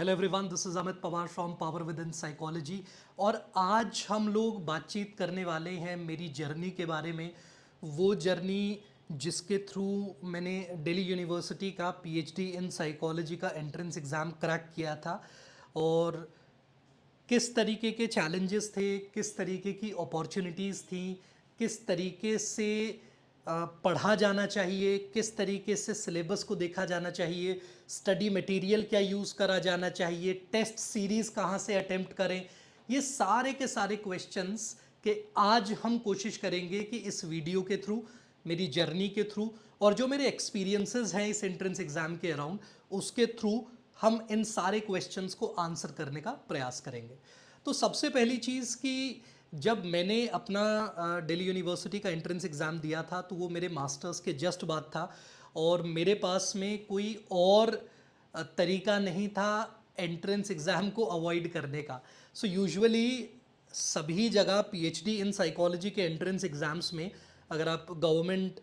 Hello everyone, this is Amit Pawar from power with in psychology. और आज हम लोग बातचीत करने वाले हैं मेरी जर्नी के बारे में। वो जर्नी जिसके थ्रू मैंने दिल्ली यूनिवर्सिटी का पीएचडी इन साइकोलॉजी का एंट्रेंस एग्ज़ाम क्रैक किया था, और किस तरीके के चैलेंजेस थे, किस तरीके की अपॉर्चुनिटीज़ थी, किस तरीके से पढ़ा जाना चाहिए, किस तरीके से सिलेबस को देखा जाना चाहिए, स्टडी मटेरियल क्या यूज़ करा जाना चाहिए, टेस्ट सीरीज़ कहाँ से अटेम्प्ट करें, ये सारे के सारे क्वेश्चंस के आज हम कोशिश करेंगे कि इस वीडियो के थ्रू, मेरी जर्नी के थ्रू और जो मेरे एक्सपीरियंसेस हैं इस एंट्रेंस एग्ज़ाम के अराउंड, उसके थ्रू हम इन सारे क्वेश्चंस को आंसर करने का प्रयास करेंगे। तो सबसे पहली चीज़ कि जब मैंने अपना दिल्ली यूनिवर्सिटी का एंट्रेंस एग्ज़ाम दिया था तो वो मेरे मास्टर्स के जस्ट बाद था, और मेरे पास में कोई और तरीका नहीं था एंट्रेंस एग्ज़ाम को अवॉइड करने का। सो यूजुअली सभी जगह पीएचडी इन साइकोलॉजी के एंट्रेंस एग्ज़ाम्स में अगर आप गवर्नमेंट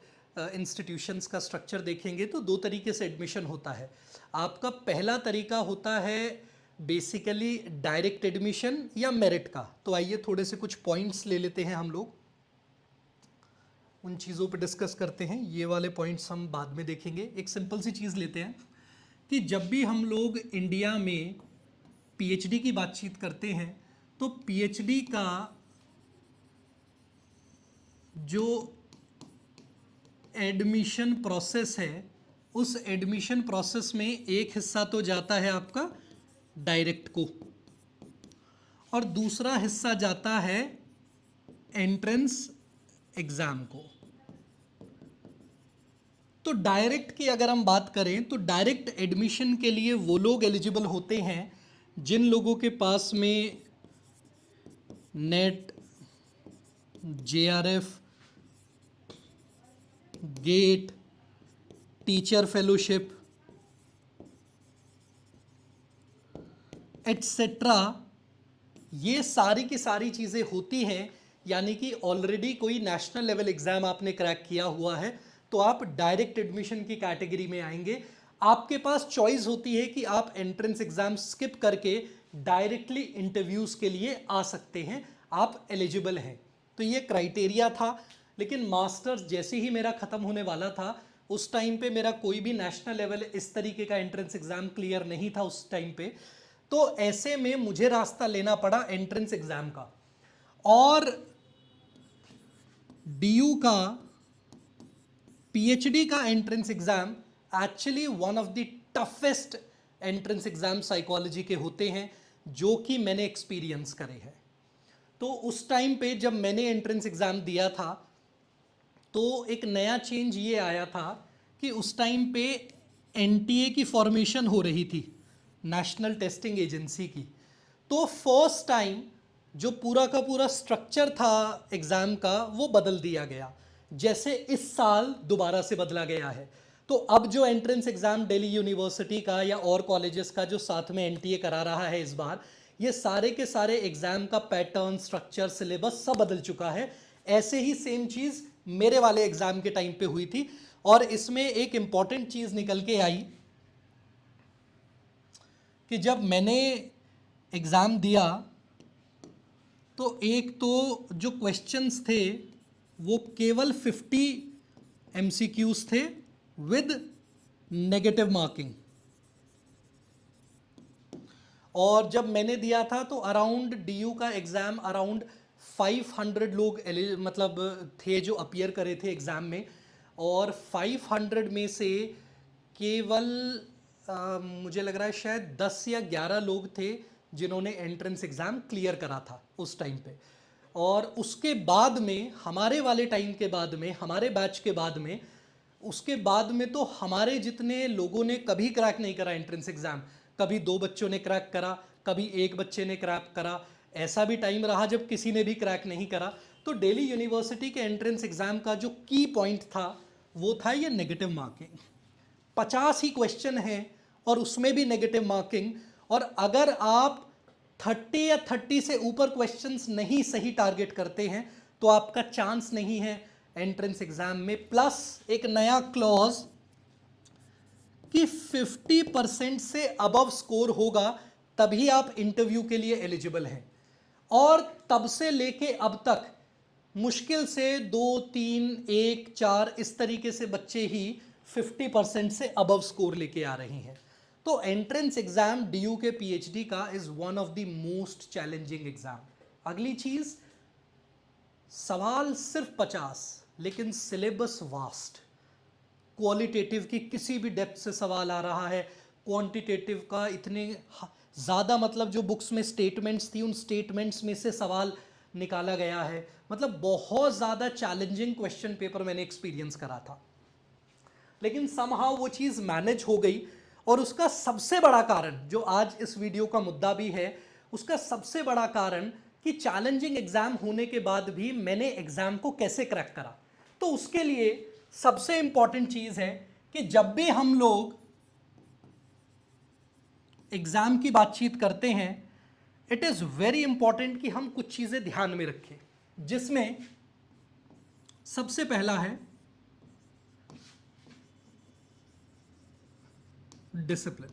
इंस्टीट्यूशंस का स्ट्रक्चर देखेंगे तो दो तरीके से एडमिशन होता है। आपका पहला तरीका होता है बेसिकली डायरेक्ट एडमिशन या मेरिट का। तो आइए थोड़े से कुछ पॉइंट्स ले लेते हैं, हम लोग उन चीज़ों पे डिस्कस करते हैं। ये वाले पॉइंट्स हम बाद में देखेंगे। एक सिंपल सी चीज़ लेते हैं कि जब भी हम लोग इंडिया में पीएचडी की बातचीत करते हैं तो पीएचडी का जो एडमिशन प्रोसेस है, उस एडमिशन प्रोसेस में एक हिस्सा तो जाता है आपका डायरेक्ट को, और दूसरा हिस्सा जाता है एंट्रेंस एग्ज़ाम को। तो डायरेक्ट की अगर हम बात करें तो डायरेक्ट एडमिशन के लिए वो लोग एलिजिबल होते हैं जिन लोगों के पास में NET, JRF, GATE, teacher fellowship etcetera, ये सारी की सारी चीज़ें होती हैं। यानी कि ऑलरेडी कोई नेशनल लेवल एग्ज़ाम आपने क्रैक किया हुआ है तो आप डायरेक्ट एडमिशन की कैटेगरी में आएंगे। आपके पास चॉइस होती है कि आप एंट्रेंस एग्ज़ाम स्किप करके डायरेक्टली इंटरव्यूज़ के लिए आ सकते हैं, आप एलिजिबल हैं। तो ये क्राइटेरिया था। लेकिन मास्टर्स जैसे ही मेरा ख़त्म होने वाला था उस टाइम पे मेरा कोई भी नेशनल लेवल इस तरीके का एंट्रेंस एग्ज़ाम क्लियर नहीं था उस टाइम पे। तो ऐसे में मुझे रास्ता लेना पड़ा एंट्रेंस एग्ज़ाम का। और डीयू का पीएचडी का entrance exam actually one of the toughest entrance exam psychology के होते हैं जो कि मैंने एक्सपीरियंस करे हैं। तो उस टाइम पे जब मैंने एंट्रेंस एग्ज़ाम दिया था तो एक नया चेंज ये आया था कि उस टाइम पे एनटीए की फॉर्मेशन हो रही थी, नेशनल टेस्टिंग एजेंसी की। तो फर्स्ट टाइम जो पूरा का पूरा स्ट्रक्चर था एग्ज़ाम का वो बदल दिया गया, जैसे इस साल दोबारा से बदला गया है। तो अब जो एंट्रेंस एग्ज़ाम दिल्ली यूनिवर्सिटी का या और कॉलेजेस का जो साथ में एनटीए करा रहा है इस बार, ये सारे के सारे एग्ज़ाम का पैटर्न, स्ट्रक्चर, सिलेबस सब बदल चुका है। ऐसे ही सेम चीज़ मेरे वाले एग्ज़ाम के टाइम पे हुई थी। और इसमें एक इम्पॉर्टेंट चीज़ निकल के आई कि जब मैंने एग्ज़ाम दिया तो एक तो जो क्वेश्चंस थे वो केवल 50 एमसीक्यूज थे विद नेगेटिव मार्किंग। और जब मैंने दिया था तो अराउंड डीयू का एग्ज़ाम अराउंड 500 लोग मतलब थे जो अपीयर करे थे एग्ज़ाम में, और 500 में से केवल मुझे लग रहा है शायद 10 या 11 लोग थे जिन्होंने एंट्रेंस एग्ज़ाम क्लियर करा था उस टाइम पे। और उसके बाद में हमारे वाले टाइम के बाद में, हमारे बैच के बाद में, उसके बाद में तो हमारे जितने लोगों ने कभी क्रैक नहीं करा एंट्रेंस एग्ज़ाम। कभी 2 बच्चों ने क्रैक करा, कभी 1 बच्चे ने क्रैक करा, ऐसा भी टाइम रहा जब किसी ने भी क्रैक नहीं करा। तो दिल्ली यूनिवर्सिटी के एंट्रेंस एग्ज़ाम का जो की पॉइंट था वो था ये नेगेटिव मार्किंग। 50 ही क्वेश्चन हैं और उसमें भी नेगेटिव मार्किंग। और अगर आप 30 या 30 से ऊपर क्वेश्चंस नहीं सही टारगेट करते हैं तो आपका चांस नहीं है एंट्रेंस एग्जाम में। प्लस एक नया क्लॉज कि 50% से अबव स्कोर होगा तभी आप इंटरव्यू के लिए एलिजिबल हैं। और तब से लेके अब तक मुश्किल से 2, 3, 1, 4 इस तरीके से बच्चे ही 50% से अबव स्कोर लेके आ रहे हैं। तो एंट्रेंस एग्जाम डीयू के पीएचडी का is one of the most challenging exam. अगली चीज, सवाल सिर्फ 50 लेकिन सिलेबस वास्ट। क्वालिटेटिव की किसी भी डेप्थ से सवाल आ रहा है, क्वांटिटेटिव का इतने ज़्यादा, मतलब जो बुक्स में स्टेटमेंट्स थी उन स्टेटमेंट्स में से सवाल निकाला गया है। मतलब बहुत ज़्यादा चैलेंजिंग क्वेश्चन पेपर मैंने एक्सपीरियंस करा था, लेकिन समहाउ वो चीज़ मैनेज हो गई। और उसका सबसे बड़ा कारण, जो आज इस वीडियो का मुद्दा भी है, उसका सबसे बड़ा कारण कि चैलेंजिंग एग्जाम होने के बाद भी मैंने एग्जाम को कैसे क्रैक करा। तो उसके लिए सबसे इंपॉर्टेंट चीज़ है कि जब भी हम लोग एग्जाम की बातचीत करते हैं, इट इज़ वेरी इंपॉर्टेंट कि हम कुछ चीज़ें ध्यान में रखें, जिसमें सबसे पहला है डिसिप्लिन।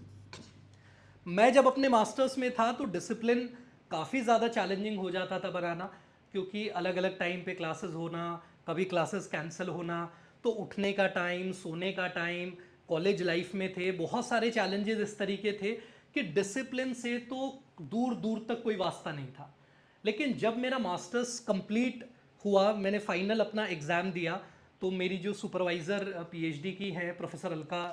मैं जब अपने मास्टर्स में था तो डिसिप्लिन काफ़ी ज़्यादा चैलेंजिंग हो जाता था बनाना, क्योंकि अलग अलग टाइम पे क्लासेस होना, कभी क्लासेस कैंसिल होना, तो उठने का टाइम, सोने का टाइम, कॉलेज लाइफ में थे बहुत सारे चैलेंजेस इस तरीके थे कि डिसिप्लिन से तो दूर दूर तक कोई वास्ता नहीं था। लेकिन जब मेरा मास्टर्स कंप्लीट हुआ, मैंने फाइनल अपना एग्ज़ाम दिया, तो मेरी जो सुपरवाइज़र पीएचडी की हैं प्रोफेसर अलका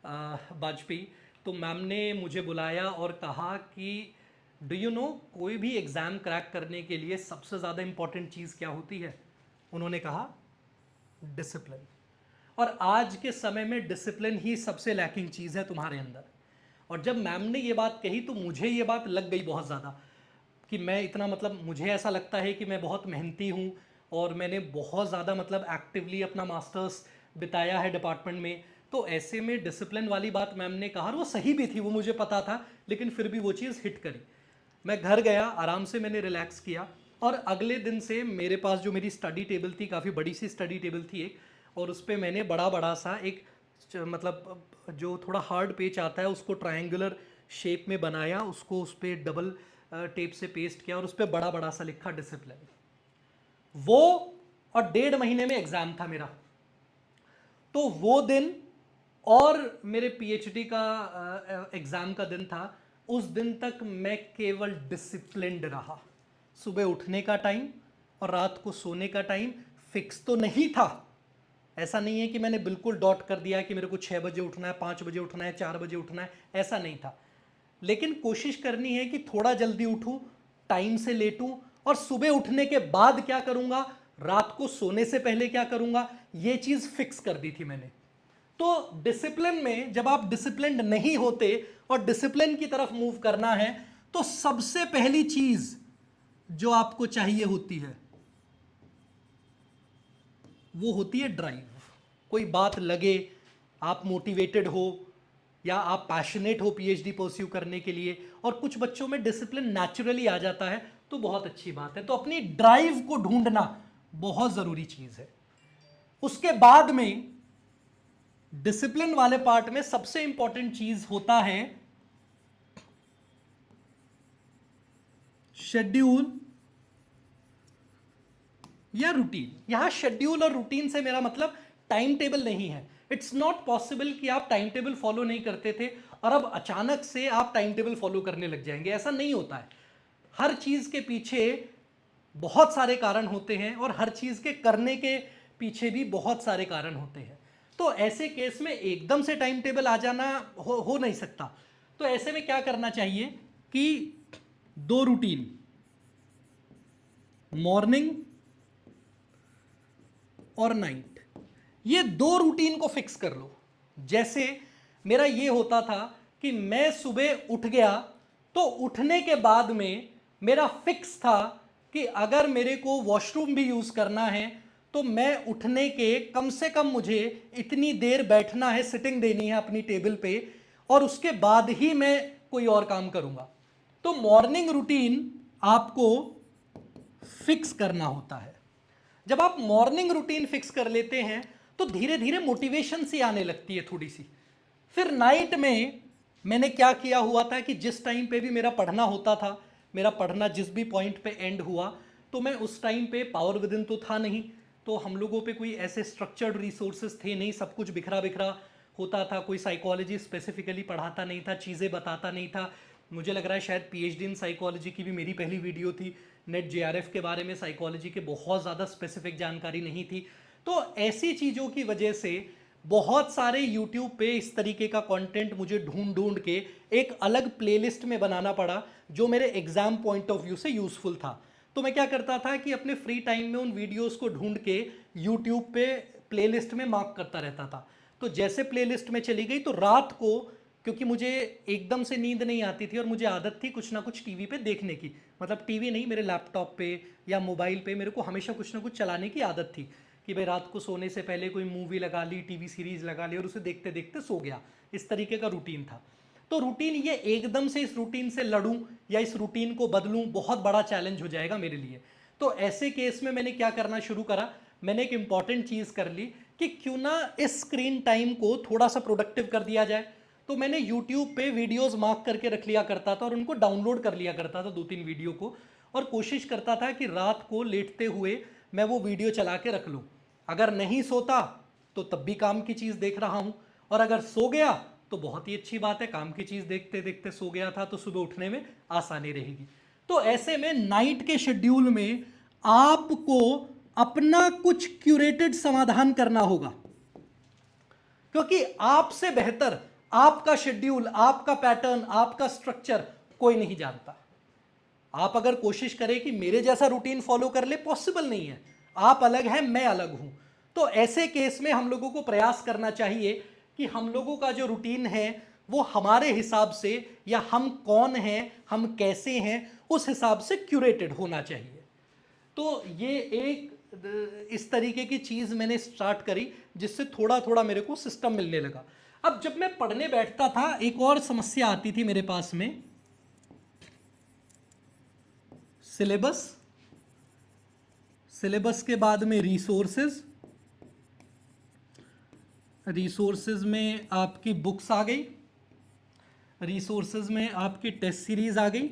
वाजपेयी, तो मैम ने मुझे बुलाया और कहा कि डू यू नो, कोई भी एग्ज़ाम क्रैक करने के लिए सबसे ज़्यादा इंपॉर्टेंट चीज़ क्या होती है? उन्होंने कहा डिसिप्लिन। और आज के समय में डिसिप्लिन ही सबसे लैकिंग चीज़ है तुम्हारे अंदर। और जब मैम ने ये बात कही तो मुझे ये बात लग गई बहुत ज़्यादा कि मैं इतना, मतलब मुझे ऐसा लगता है कि मैं बहुत मेहनती हूँ और मैंने बहुत ज़्यादा मतलब एक्टिवली अपना मास्टर्स बिताया है डिपार्टमेंट में। तो ऐसे में डिसिप्लिन वाली बात मैम ने कहा और वो सही भी थी, वो मुझे पता था, लेकिन फिर भी वो चीज़ हिट करी। मैं घर गया, आराम से मैंने रिलैक्स किया और अगले दिन से मेरे पास जो मेरी स्टडी टेबल थी, काफ़ी बड़ी सी स्टडी टेबल थी एक, और उस पर मैंने बड़ा बड़ा सा एक मतलब जो थोड़ा हार्ड पेज आता है उसको ट्रायंगुलर शेप में बनाया, उसको उस पर डबल टेप से पेस्ट किया और उस पर बड़ा बड़ा सा लिखा डिसिप्लिन। वो, और 1.5 महीने में एग्ज़ाम था मेरा। तो वो दिन और मेरे पीएचडी का एग्ज़ाम का दिन था, उस दिन तक मैं केवल डिसिप्लिन्ड रहा। सुबह उठने का टाइम और रात को सोने का टाइम फिक्स तो नहीं था। ऐसा नहीं है कि मैंने बिल्कुल डॉट कर दिया कि मेरे को 6 बजे उठना है, 5 बजे उठना है, 4 बजे उठना है, ऐसा नहीं था। लेकिन कोशिश करनी है कि थोड़ा जल्दी उठूं, टाइम से लेटूं, और सुबह उठने के बाद क्या करूंगा, रात को सोने से पहले क्या करूंगा, ये चीज़ फिक्स कर दी थी मैंने। तो डिसिप्लिन में जब आप डिसिप्लिन्ड नहीं होते और डिसिप्लिन की तरफ मूव करना है, तो सबसे पहली चीज जो आपको चाहिए होती है वो होती है ड्राइव। कोई बात लगे, आप मोटिवेटेड हो या आप पैशनेट हो पीएचडी परस्यू करने के लिए, और कुछ बच्चों में डिसिप्लिन नेचुरली आ जाता है, तो बहुत अच्छी बात है। तो अपनी ड्राइव को ढूंढना बहुत ज़रूरी चीज़ है। उसके बाद में डिसिप्लिन वाले पार्ट में सबसे इंपॉर्टेंट चीज होता है शेड्यूल या रूटीन। यहां शेड्यूल और रूटीन से मेरा मतलब टाइम टेबल नहीं है। इट्स नॉट पॉसिबल कि आप टाइम टेबल फॉलो नहीं करते थे और अब अचानक से आप टाइम टेबल फॉलो करने लग जाएंगे, ऐसा नहीं होता है। हर चीज के पीछे बहुत सारे कारण होते हैं और हर चीज के करने के पीछे भी बहुत सारे कारण होते हैं। तो ऐसे केस में एकदम से टाइम टेबल आ जाना हो नहीं सकता। तो ऐसे में क्या करना चाहिए कि 2 रूटीन, मॉर्निंग और नाइट, ये 2 रूटीन को फिक्स कर लो। जैसे मेरा ये होता था कि मैं सुबह उठ गया तो उठने के बाद में मेरा फिक्स था कि अगर मेरे को वॉशरूम भी यूज करना है तो मैं उठने के कम से कम मुझे इतनी देर बैठना है, सिटिंग देनी है अपनी टेबल पे, और उसके बाद ही मैं कोई और काम करूंगा। तो मॉर्निंग रूटीन आपको फिक्स करना होता है। जब आप मॉर्निंग रूटीन फिक्स कर लेते हैं तो धीरे धीरे मोटिवेशन सी आने लगती है थोड़ी सी, फिर नाइट में मैंने क्या किया हुआ था कि जिस टाइम पे भी मेरा पढ़ना होता था, मेरा पढ़ना जिस भी पॉइंट पे एंड हुआ, तो मैं उस टाइम पे पावर विदिन तो था नहीं, तो हम लोगों पे कोई ऐसे स्ट्रक्चर्ड रिसोर्सेज थे नहीं, सब कुछ बिखरा बिखरा होता था, कोई साइकोलॉजी स्पेसिफिकली पढ़ाता नहीं था, चीज़ें बताता नहीं था। मुझे लग रहा है शायद पीएचडी इन साइकोलॉजी की भी मेरी पहली वीडियो थी। नेट जेआरएफ के बारे में साइकोलॉजी के बहुत ज़्यादा स्पेसिफिक जानकारी नहीं थी। तो ऐसी चीज़ों की वजह से बहुत सारे यूट्यूब पे इस तरीके का कंटेंट मुझे ढूंढ ढूंढ के एक अलग प्लेलिस्ट में बनाना पड़ा, जो मेरे एग्जाम पॉइंट ऑफ व्यू से यूजफुल था। तो मैं क्या करता था कि अपने फ्री टाइम में उन वीडियोस को ढूंढ के यूट्यूब पे प्लेलिस्ट में मार्क करता रहता था। तो जैसे प्लेलिस्ट में चली गई तो रात को, क्योंकि मुझे एकदम से नींद नहीं आती थी और मुझे आदत थी कुछ ना कुछ टीवी पे देखने की, मतलब टीवी नहीं, मेरे लैपटॉप पे या मोबाइल पे मेरे को हमेशा कुछ ना कुछ चलाने की आदत थी कि भाई रात को सोने से पहले कोई मूवी लगा ली, टीवी सीरीज लगा ली और उसे देखते देखते सो गया। इस तरीके का रूटीन था। तो रूटीन, ये एकदम से इस रूटीन से लड़ूं या इस रूटीन को बदलूं, बहुत बड़ा चैलेंज हो जाएगा मेरे लिए। तो ऐसे केस में मैंने क्या करना शुरू करा, मैंने एक इंपॉर्टेंट चीज़ कर ली कि क्यों ना इस स्क्रीन टाइम को थोड़ा सा प्रोडक्टिव कर दिया जाए। तो मैंने यूट्यूब पे वीडियोस मार्क करके रख लिया करता था और उनको डाउनलोड कर लिया करता था, 2-3 वीडियो को, और कोशिश करता था कि रात को लेटते हुए मैं वो वीडियो चला के रख लूँ। अगर नहीं सोता तो तब भी काम की चीज़ देख रहा हूँ, और अगर सो गया तो बहुत ही अच्छी बात है, काम की चीज़ देखते देखते सो गया था तो सुबह उठने में आसानी रहेगी। तो ऐसे में नाइट के शेड्यूल में आपको अपना कुछ क्यूरेटेड समाधान करना होगा, क्योंकि आपसे बेहतर आपका शेड्यूल, आपका पैटर्न, आपका स्ट्रक्चर कोई नहीं जानता। आप अगर कोशिश करें कि मेरे जैसा रूटीन फॉलो कर ले, पॉसिबल नहीं है। आप अलग हैं, मैं अलग हूं। तो ऐसे केस में हम लोगों को प्रयास करना चाहिए कि हम लोगों का जो रूटीन है वो हमारे हिसाब से, या हम कौन हैं, हम कैसे हैं, उस हिसाब से क्यूरेटेड होना चाहिए। तो ये एक इस तरीके की चीज़ मैंने स्टार्ट करी, जिससे थोड़ा थोड़ा मेरे को सिस्टम मिलने लगा। अब जब मैं पढ़ने बैठता था, एक और समस्या आती थी मेरे पास में, सिलेबस, सिलेबस के बाद में रिसोर्सेज, रिसोर्सेज में आपकी बुक्स आ गई, रिसोर्सेज में आपकी टेस्ट सीरीज आ गई।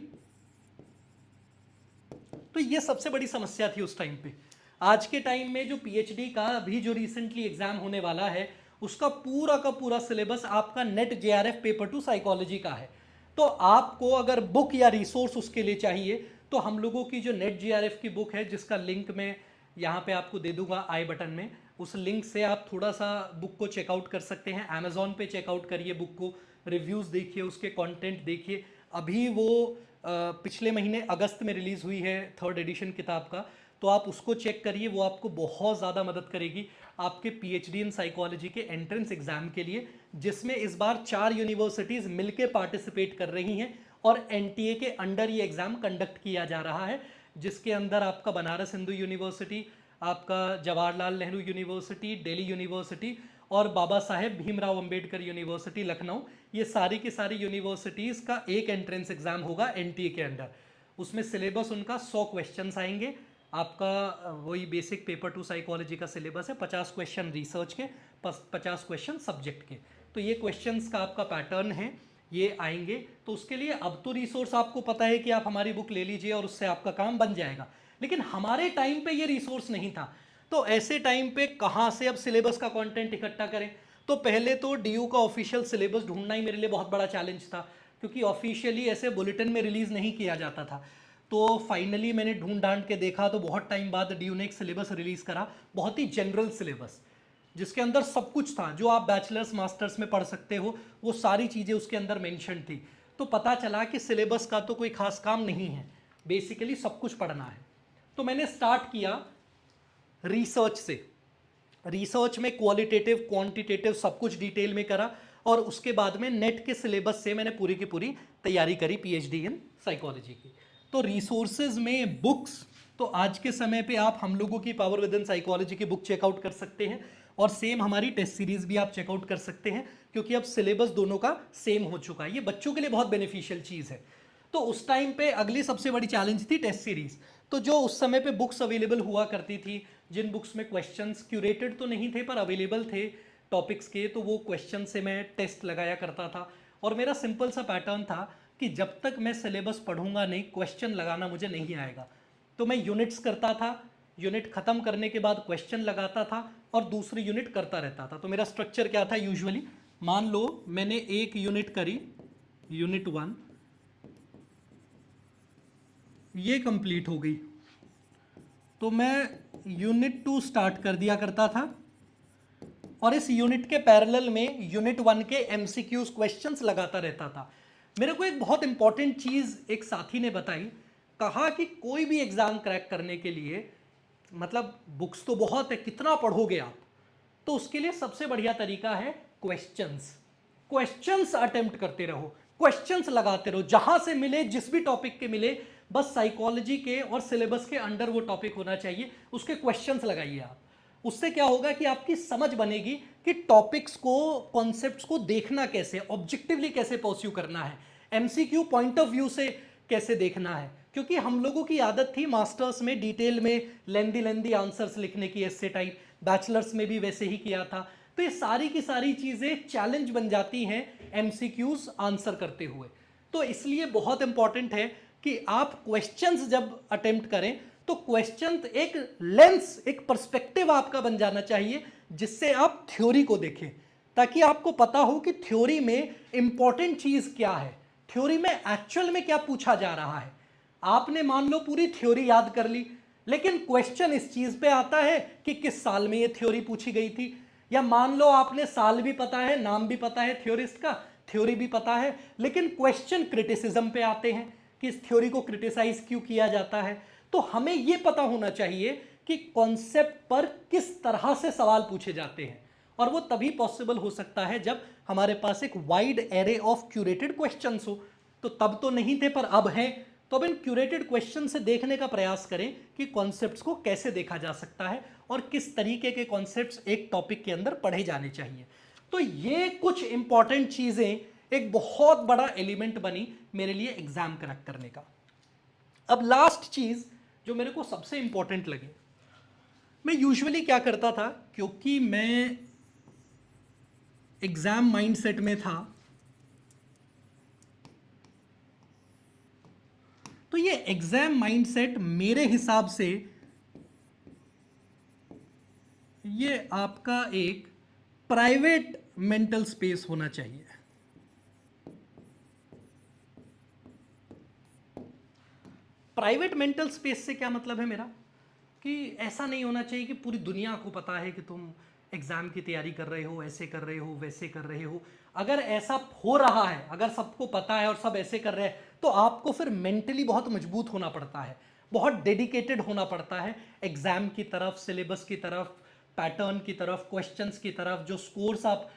तो ये सबसे बड़ी समस्या थी उस टाइम पे। आज के टाइम में जो पीएचडी का अभी जो रिसेंटली एग्जाम होने वाला है, उसका पूरा का पूरा सिलेबस आपका नेट जेआरएफ पेपर 2 साइकोलॉजी का है। तो आपको अगर बुक या रिसोर्स उसके लिए चाहिए, तो हम लोगों की जो नेट जेआरएफ की बुक है, जिसका लिंक मैं यहाँ पे आपको दे दूंगा आई बटन में, उस लिंक से आप थोड़ा सा बुक को चेकआउट कर सकते हैं। अमेजोन पे चेकआउट करिए बुक को, रिव्यूज़ देखिए, उसके कंटेंट देखिए। अभी वो पिछले महीने अगस्त में रिलीज़ हुई है 3rd एडिशन किताब का, तो आप उसको चेक करिए। वो आपको बहुत ज़्यादा मदद करेगी आपके पीएचडी इन साइकोलॉजी के एंट्रेंस एग्जाम के लिए, जिसमें इस बार 4 यूनिवर्सिटीज़ मिलके पार्टिसिपेट कर रही हैं और एनटीए के अंडर ये एग्ज़ाम कंडक्ट किया जा रहा है, जिसके अंदर आपका बनारस हिंदू यूनिवर्सिटी, आपका जवाहरलाल नेहरू यूनिवर्सिटी, दिल्ली यूनिवर्सिटी और बाबा साहेब भीमराव अंबेडकर यूनिवर्सिटी लखनऊ, ये सारी की सारी यूनिवर्सिटीज़ का एक एंट्रेंस एग्जाम होगा एनटीए के अंडर। उसमें सिलेबस उनका 100 क्वेश्चंस आएंगे। आपका वही बेसिक पेपर 2 साइकोलॉजी का सिलेबस है, 50 क्वेश्चन रिसर्च के, 50 क्वेश्चन सब्जेक्ट के। तो ये क्वेश्चंस का आपका पैटर्न है, ये आएंगे। तो उसके लिए अब तो रिसोर्स आपको पता है कि आप हमारी बुक ले लीजिए और उससे आपका काम बन जाएगा, लेकिन हमारे टाइम पे ये रिसोर्स नहीं था। तो ऐसे टाइम पे कहाँ से अब सिलेबस का कंटेंट इकट्ठा करें? तो पहले तो डीयू का ऑफिशियल सिलेबस ढूंढना ही मेरे लिए बहुत बड़ा चैलेंज था, क्योंकि ऑफिशियली ऐसे बुलेटिन में रिलीज़ नहीं किया जाता था। तो फाइनली मैंने ढूंढ ढांड के देखा, तो बहुत टाइम बाद डीयू ने एक सिलेबस रिलीज़ करा, बहुत ही जनरल सिलेबस, जिसके अंदर सब कुछ था जो आप बैचलर्स मास्टर्स में पढ़ सकते हो, वो सारी चीज़ें उसके अंदर मेंशन थी। तो पता चला कि सिलेबस का तो कोई खास काम नहीं है, बेसिकली सब कुछ पढ़ना है। तो मैंने स्टार्ट किया रिसर्च से। रिसर्च में क्वालिटेटिव क्वांटिटेटिव सब कुछ डिटेल में करा, और उसके बाद में नेट के सिलेबस से मैंने पूरी की पूरी तैयारी करी पीएचडी इन साइकोलॉजी की। तो रिसोर्सेज में बुक्स, तो आज के समय पे आप हम लोगों की पावर विद इन साइकोलॉजी की बुक चेकआउट कर सकते हैं, और सेम हमारी टेस्ट सीरीज भी आप चेकआउट कर सकते हैं, क्योंकि अब सिलेबस दोनों का सेम हो चुका है। ये बच्चों के लिए बहुत बेनिफिशियल चीज़ है। तो उस टाइम पे अगली सबसे बड़ी चैलेंज थी टेस्ट सीरीज। तो जो उस समय पे बुक्स अवेलेबल हुआ करती थी, जिन बुक्स में क्वेश्चंस क्यूरेटेड तो नहीं थे पर अवेलेबल थे, टॉपिक्स के, तो वो क्वेश्चन से मैं टेस्ट लगाया करता था। और मेरा सिंपल सा पैटर्न था कि जब तक मैं सिलेबस पढ़ूंगा नहीं, क्वेश्चन लगाना मुझे नहीं आएगा। तो मैं यूनिट्स करता था, यूनिट खत्म करने के बाद क्वेश्चन लगाता था और दूसरी यूनिट करता रहता था। तो मेरा स्ट्रक्चर क्या था यूजुअली, मान लो मैंने एक यूनिट करी, यूनिट 1 ये कंप्लीट हो गई, तो मैं यूनिट 2 स्टार्ट कर दिया करता था और इस यूनिट के पैरेलल में यूनिट 1 के एमसीक्यूज क्वेश्चंस लगाता रहता था। मेरे को एक बहुत इंपॉर्टेंट चीज एक साथी ने बताई, कहा कि कोई भी एग्जाम क्रैक करने के लिए, मतलब बुक्स तो बहुत है, कितना पढ़ोगे आप, तो उसके लिए सबसे बढ़िया तरीका है क्वेश्चंस। क्वेश्चंस अटेम्प्ट करते रहो, क्वेश्चंस लगाते रहो, जहां से मिले, जिस भी टॉपिक के मिले, बस साइकोलॉजी के और सिलेबस के अंडर वो टॉपिक होना चाहिए, उसके क्वेश्चंस लगाइए आप। उससे क्या होगा कि आपकी समझ बनेगी कि टॉपिक्स को, कॉन्सेप्ट्स को देखना कैसे, ऑब्जेक्टिवली कैसे परस्यू करना है, एमसीक्यू पॉइंट ऑफ व्यू से कैसे देखना है। क्योंकि हम लोगों की आदत थी मास्टर्स में डिटेल में लेंदी लेंदी आंसर्स लिखने की, ऐसे टाइप, बैचलर्स में भी वैसे ही किया था। तो ये सारी की सारी चीजें चैलेंज बन जाती हैं एमसीक्यूज आंसर करते हुए। तो इसलिए बहुत इंपॉर्टेंट है कि आप क्वेश्चंस जब अटेम्प्ट करें तो क्वेश्चन एक लेंस, एक पर्सपेक्टिव आपका बन जाना चाहिए जिससे आप थ्योरी को देखें, ताकि आपको पता हो कि थ्योरी में इंपॉर्टेंट चीज क्या है, थ्योरी में एक्चुअल में क्या पूछा जा रहा है। आपने मान लो पूरी थ्योरी याद कर ली, लेकिन क्वेश्चन इस चीज पे आता है कि किस साल में ये थ्योरी पूछी गई थी, या मान लो आपने साल भी पता है, नाम भी पता है थ्योरिस्ट का, थ्योरी भी पता है, लेकिन क्वेश्चन क्रिटिसिज्म पे आते हैं कि इस थ्योरी को क्रिटिसाइज क्यों किया जाता है। तो हमें यह पता होना चाहिए कि कॉन्सेप्ट पर किस तरह से सवाल पूछे जाते हैं, और वो तभी पॉसिबल हो सकता है जब हमारे पास एक wide array of curated questions हो। तो तब तो नहीं थे पर अब हैं, तो अब इन क्यूरेटेड क्वेश्चन से देखने का प्रयास करें कि कॉन्सेप्ट्स को कैसे देखा जा सकता है और किस तरीके के कॉन्सेप्ट्स एक टॉपिक के अंदर पढ़े जाने चाहिए। तो ये कुछ इंपॉर्टेंट चीजें एक बहुत बड़ा एलिमेंट बनी मेरे लिए एग्जाम क्रैक करने का। अब लास्ट चीज जो मेरे को सबसे इंपॉर्टेंट लगे, मैं यूजुअली क्या करता था, क्योंकि मैं एग्जाम माइंडसेट में था, तो ये एग्जाम माइंडसेट मेरे हिसाब से ये आपका एक प्राइवेट मेंटल स्पेस होना चाहिए। प्राइवेट मेंटल स्पेस से क्या मतलब है मेरा, कि ऐसा नहीं होना चाहिए कि पूरी दुनिया को पता है कि तुम एग्जाम की तैयारी कर रहे हो, ऐसे कर रहे हो, वैसे कर रहे हो। अगर ऐसा हो रहा है, अगर सबको पता है और सब ऐसे कर रहे हैं, तो आपको फिर मेंटली बहुत मजबूत होना पड़ता है, बहुत डेडिकेटेड होना पड़ता है एग्जाम की तरफ, सिलेबस की तरफ, पैटर्न की तरफ, क्वेश्चंस की तरफ, जो स्कोर्स आप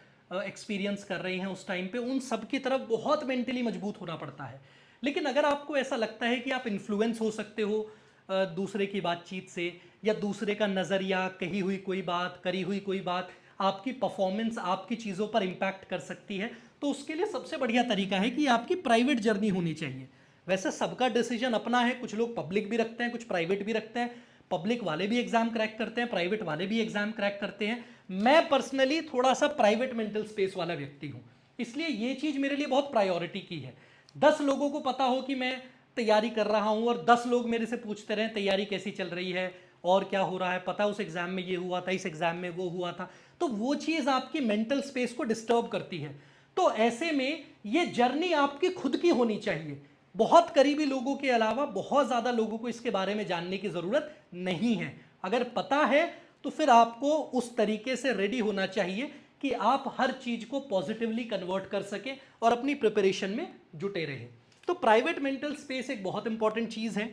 एक्सपीरियंस कर रहे हैं उस टाइम पे, उन सब की तरफ बहुत मेंटली मजबूत होना पड़ता है। लेकिन अगर आपको ऐसा लगता है कि आप इन्फ्लुएंस हो सकते हो दूसरे की बातचीत से, या दूसरे का नज़रिया, कही हुई कोई बात, करी हुई कोई बात आपकी परफॉर्मेंस, आपकी चीज़ों पर इम्पैक्ट कर सकती है, तो उसके लिए सबसे बढ़िया तरीका है कि आपकी प्राइवेट जर्नी होनी चाहिए। वैसे सबका डिसीजन अपना है, कुछ लोग पब्लिक भी रखते हैं, कुछ प्राइवेट भी रखते हैं, पब्लिक वाले भी एग्जाम क्रैक करते हैं, प्राइवेट वाले भी एग्जाम क्रैक करते हैं। मैं पर्सनली थोड़ा सा प्राइवेट मेंटल स्पेस वाला व्यक्ति हूँ, इसलिए ये चीज़ मेरे लिए बहुत प्रायोरिटी की है। 10 लोगों को पता हो कि मैं तैयारी कर रहा हूं और 10 लोग मेरे से पूछते रहे तैयारी कैसी चल रही है और क्या हो रहा है, पता उस एग्जाम में ये हुआ था, इस एग्जाम में वो हुआ था, तो वो चीज़ आपकी मेंटल स्पेस को डिस्टर्ब करती है। तो ऐसे में ये जर्नी आपकी खुद की होनी चाहिए, बहुत करीबी लोगों के अलावा बहुत ज़्यादा लोगों को इसके बारे में जानने की ज़रूरत नहीं है। अगर पता है तो फिर आपको उस तरीके से रेडी होना चाहिए कि आप हर चीज़ को पॉजिटिवली कन्वर्ट कर सकें और अपनी प्रिपरेशन में जुटे रहें। तो प्राइवेट मेंटल स्पेस एक बहुत इंपॉर्टेंट चीज़ है।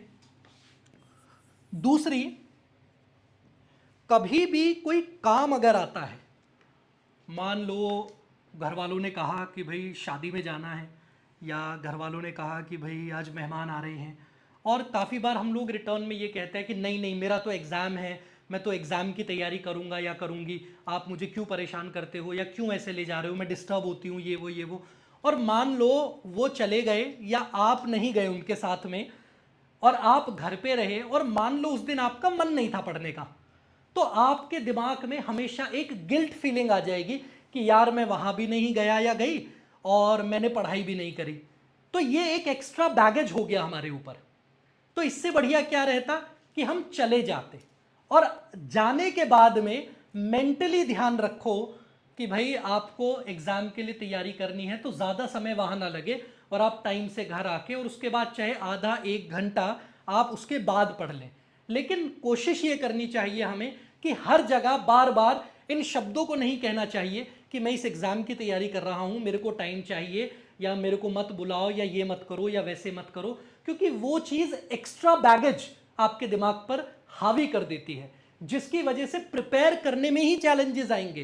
दूसरी, कभी भी कोई काम अगर आता है, मान लो घर वालों ने कहा कि भाई शादी में जाना है, या घर वालों ने कहा कि भाई आज मेहमान आ रहे हैं, और काफ़ी बार हम लोग रिटर्न में ये कहते हैं कि नहीं नहीं मेरा तो एग्ज़ाम है, मैं तो एग्ज़ाम की तैयारी करूंगा या करूंगी, आप मुझे क्यों परेशान करते हो या क्यों ऐसे ले जा रहे हो, मैं डिस्टर्ब होती हूँ, ये वो। और मान लो वो चले गए या आप नहीं गए उनके साथ में और आप घर पे रहे, और मान लो उस दिन आपका मन नहीं था पढ़ने का, तो आपके दिमाग में हमेशा एक गिल्ट फीलिंग आ जाएगी कि यार मैं वहां भी नहीं गया या गई और मैंने पढ़ाई भी नहीं करी। तो ये एक एक्स्ट्रा बैगेज हो गया हमारे ऊपर। तो इससे बढ़िया क्या रहता कि हम चले जाते, और जाने के बाद में मेंटली ध्यान रखो कि भाई आपको एग्जाम के लिए तैयारी करनी है तो ज़्यादा समय वहां ना लगे, और आप टाइम से घर आके और उसके बाद चाहे आधा एक घंटा आप उसके बाद पढ़ लें। लेकिन कोशिश ये करनी चाहिए हमें कि हर जगह बार बार इन शब्दों को नहीं कहना चाहिए कि मैं इस एग्ज़ाम की तैयारी कर रहा हूं, मेरे को टाइम चाहिए, या मेरे को मत बुलाओ, या ये मत करो, या वैसे मत करो, क्योंकि वो चीज़ एक्स्ट्रा बैगेज आपके दिमाग पर हावी कर देती है, जिसकी वजह से प्रिपेयर करने में ही चैलेंजेस आएंगे।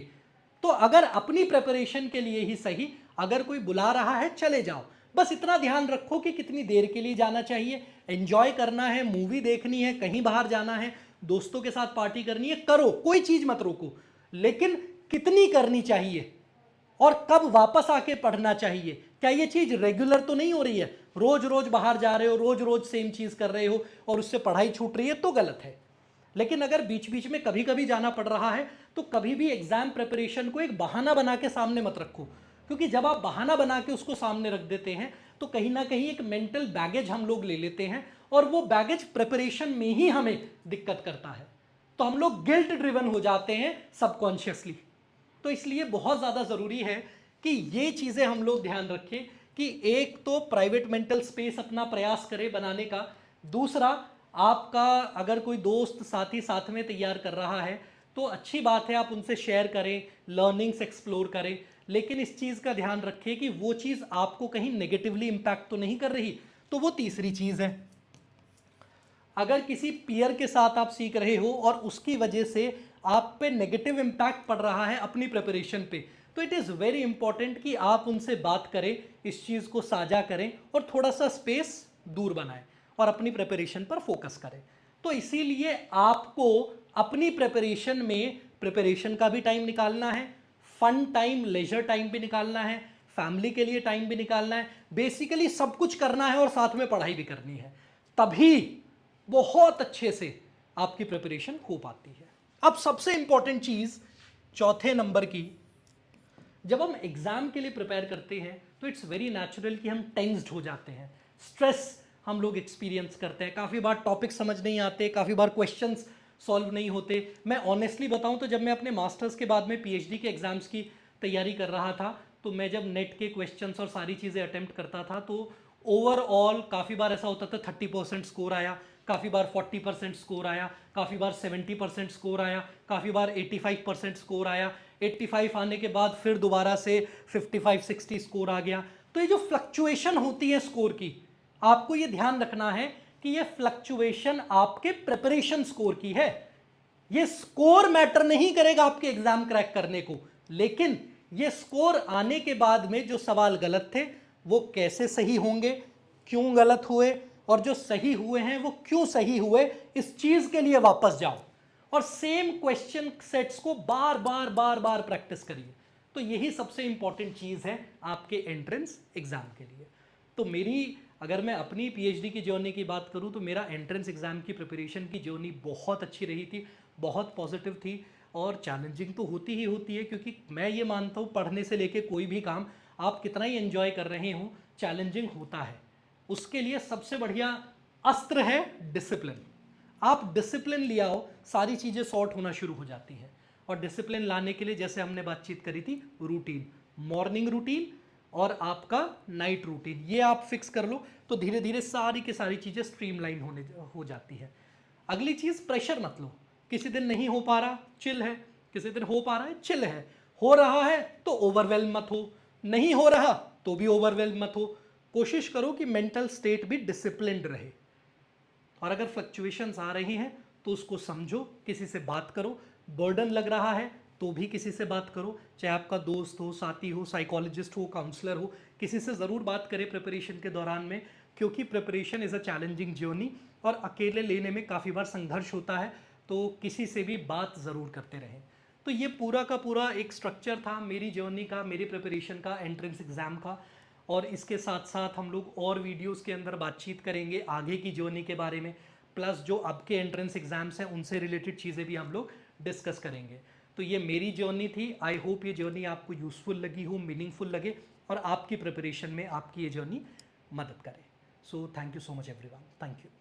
तो अगर अपनी प्रिपरेशन के लिए ही सही, अगर कोई बुला रहा है चले जाओ, बस इतना ध्यान रखो कि कितनी देर के लिए जाना चाहिए, एंजॉय करना है, मूवी देखनी है, कहीं बाहर जाना है, दोस्तों के साथ पार्टी करनी है, करो, कोई चीज मत रोको, लेकिन कितनी करनी चाहिए और कब वापस आके पढ़ना चाहिए। क्या ये चीज रेगुलर तो नहीं हो रही है, रोज रोज बाहर जा रहे हो, रोज रोज सेम चीज कर रहे हो और उससे पढ़ाई छूट रही है तो गलत है। लेकिन अगर बीच बीच में कभी कभी जाना पड़ रहा है तो कभी भी एग्जाम प्रिपरेशन को एक बहाना बना के सामने मत रखो, क्योंकि जब आप बहाना बना के उसको सामने रख देते हैं तो कहीं ना कहीं एक मेंटल बैगेज हम लोग ले लेते हैं, और वो बैगेज प्रिपरेशन में ही हमें दिक्कत करता है। तो हम लोग गिल्ट ड्रिवन हो जाते हैं सबकॉन्शियसली। तो इसलिए बहुत ज़्यादा ज़रूरी है कि ये चीज़ें हम लोग ध्यान रखें कि एक तो प्राइवेट मेंटल स्पेस अपना प्रयास करें बनाने का, दूसरा आपका अगर कोई दोस्त साथी साथ में तैयार कर रहा है तो अच्छी बात है, आप उनसे शेयर करें, लर्निंग्स एक्सप्लोर करें, लेकिन इस चीज़ का ध्यान रखें कि वो चीज़ आपको कहीं नेगेटिवली इम्पैक्ट तो नहीं कर रही। तो वो तीसरी चीज़ है, अगर किसी पीयर के साथ आप सीख रहे हो और उसकी वजह से आप पे नेगेटिव इम्पैक्ट पड़ रहा है अपनी प्रिपरेशन पे, तो इट इज़ वेरी इंपॉर्टेंट कि आप उनसे बात करें, इस चीज़ को साझा करें और थोड़ा सा स्पेस दूर बनाएं और अपनी प्रिपरेशन पर फोकस करें। तो इसीलिए आपको अपनी प्रिपरेशन में प्रिपरेशन का भी टाइम निकालना है, फन टाइम, लेजर टाइम भी निकालना है, फैमिली के लिए टाइम भी निकालना है, बेसिकली सब कुछ करना है और साथ में पढ़ाई भी करनी है। तभी बहुत अच्छे से आपकी प्रिपरेशन हो पाती है। अब सबसे इंपॉर्टेंट चीज चौथे नंबर की, जब हम एग्जाम के लिए प्रिपेयर करते हैं तो इट्स वेरी नेचुरल कि हम टेंस्ड हो जाते हैं, स्ट्रेस हम लोग एक्सपीरियंस करते हैं, काफ़ी बार टॉपिक समझ नहीं आते, काफ़ी बार क्वेश्चंस सॉल्व नहीं होते। मैं ऑनेस्टली बताऊं तो जब मैं अपने मास्टर्स के बाद में पीएचडी के एग्जाम्स की तैयारी कर रहा था तो मैं जब नेट के क्वेश्चंस और सारी चीज़ें अटेम्प्ट करता था तो ओवरऑल काफ़ी बार ऐसा होता था 30% स्कोर आया, काफ़ी बार 40% स्कोर आया, काफ़ी बार 70% स्कोर आया, काफ़ी बार 85% स्कोर आया, 85 आने के बाद फिर दोबारा से 55-60 स्कोर आ गया। तो ये जो फ्लक्चुएशन होती है स्कोर की, आपको ये ध्यान रखना है कि ये फ्लक्चुएशन आपके प्रिपरेशन स्कोर की है। ये स्कोर मैटर नहीं करेगा आपके एग्जाम क्रैक करने को, लेकिन ये स्कोर आने के बाद में जो सवाल गलत थे वो कैसे सही होंगे, क्यों गलत हुए, और जो सही हुए हैं वो क्यों सही हुए, इस चीज के लिए वापस जाओ और सेम क्वेश्चन सेट्स को बार बार बार बार प्रैक्टिस करिए। तो यही सबसे इंपॉर्टेंट चीज है आपके एंट्रेंस एग्जाम के लिए। तो मेरी, अगर मैं अपनी पीएचडी की जर्नी की बात करूं तो मेरा एंट्रेंस एग्जाम की प्रिपरेशन की जर्नी बहुत अच्छी रही थी, बहुत पॉजिटिव थी, और चैलेंजिंग तो होती ही होती है, क्योंकि मैं ये मानता हूँ पढ़ने से लेके कोई भी काम आप कितना ही एंजॉय कर रहे हो चैलेंजिंग होता है। उसके लिए सबसे बढ़िया अस्त्र है डिसिप्लिन। आप डिसिप्लिन ले आओ, सारी चीज़ें सॉर्ट होना शुरू हो जाती हैं। और डिसिप्लिन लाने के लिए जैसे हमने बातचीत करी थी, रूटीन, मॉर्निंग रूटीन और आपका नाइट रूटीन, ये आप फिक्स कर लो तो धीरे धीरे सारी की सारी चीज़ें स्ट्रीमलाइन हो जाती है। अगली चीज़, प्रेशर मत लो। किसी दिन नहीं हो पा रहा, चिल है, किसी दिन हो पा रहा है, चिल है, हो रहा है तो ओवरवेल्म मत हो, नहीं हो रहा तो भी ओवरवेल्म मत हो। कोशिश करो कि मेंटल स्टेट भी डिसिप्लिन्ड रहे, और अगर फ्लक्चुएशंस आ रही हैं तो उसको समझो, किसी से बात करो, बर्डन लग रहा है तो भी किसी से बात करो, चाहे आपका दोस्त हो, साथी हो, साइकोलॉजिस्ट हो, काउंसलर हो, किसी से ज़रूर बात करें प्रिपरेशन के दौरान में, क्योंकि preparation is a challenging journey और अकेले लेने में काफ़ी बार संघर्ष होता है। तो किसी से भी बात ज़रूर करते रहें। तो ये पूरा का पूरा एक स्ट्रक्चर था मेरी जर्नी का, मेरी प्रिपरेशन का, एंट्रेंस एग्ज़ाम का। और इसके साथ साथ हम लोग और वीडियोस के अंदर बातचीत करेंगे आगे की जर्नी के बारे में, प्लस जो अब के एंट्रेंस एग्जाम्स हैं उनसे रिलेटेड चीज़ें भी हम लोग डिस्कस करेंगे। तो ये मेरी जर्नी थी। आई होप ये जर्नी आपको यूज़फुल लगी हो, मीनिंगफुल लगे और आपकी प्रिपरेशन में आपकी ये जर्नी मदद करे। So thank you so much everyone, thank you.